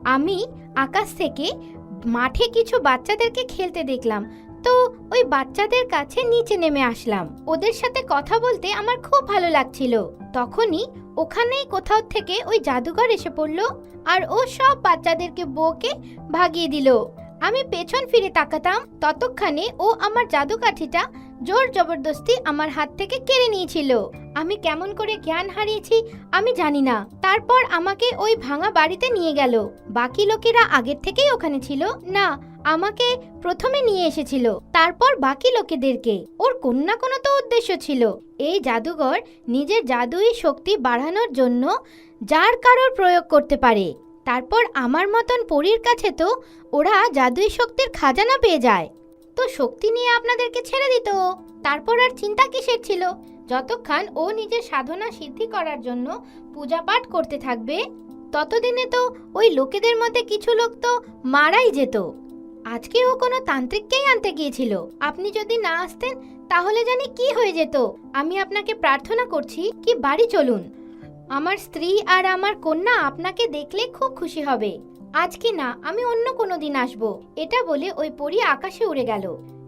আমি আকাশ থেকে মাঠে কিছু বাচ্চাদেরকে খেলতে দেখলাম, তো ওই বাচ্চাদের কাছে নিচে নেমে আসলাম। ওদের সাথে কথা বলতে আমার খুব ভালো লাগছিল। তখনই ওখানেই কোথাও থেকে ওই জাদুঘর এসে পড়লো আর ও সব বাচ্চাদেরকে বকে ভাগিয়ে দিল। আমি পেছন ফিরে তাকাতাম, ততক্ষণে ও আমার জাদু কাঠিটা জোর জবরদস্তি আমার হাত থেকে কেড়ে নিয়েছিল। আমি কেমন করে জ্ঞান হারিয়েছি আমি জানি না। তারপর আমাকে ওই ভাঙা বাড়িতে নিয়ে গেল। বাকি লোকেরা আগের থেকেই ওখানে ছিল না, আমাকে প্রথমে নিয়ে এসেছিল, তারপর বাকি লোকেদেরকে। ওর কোনো না কোনো তো উদ্দেশ্য ছিল। এই জাদুঘর নিজের জাদুই শক্তি বাড়ানোর জন্য যার কারোর প্রয়োগ করতে পারে। তারপর আমার মতন পরীর কাছে তো ওরা জাদুই শক্তির খাজানা পেয়ে যায়। তো শক্তি নিয়ে আপনাদেরকে ছেড়ে দিত। তারপর আর চিন্তা কিসের ছিল? যতক্ষণ ও নিজের সাধনা সিদ্ধি করার জন্য পূজা পাঠ করতে থাকবে, ততদিনে তো ওই লোকেদের মধ্যে কিছু লোক তো মারাই যেত। আজকে ও কোনো তান্ত্রিককেই আনতে গিয়েছিল। আপনি যদি না আসতেন তাহলে জানি কি হয়ে যেত। আমি আপনাকে প্রার্থনা করছি কি বাড়ি চলুন। আমার স্ত্রী আর আমার কন্যা আপনাকে দেখলে খুব খুশি হবে। আজকে না, আমি অন্য কোনো দিন আসবো। এটা বলে ওই পরী আকাশে উড়ে গেল।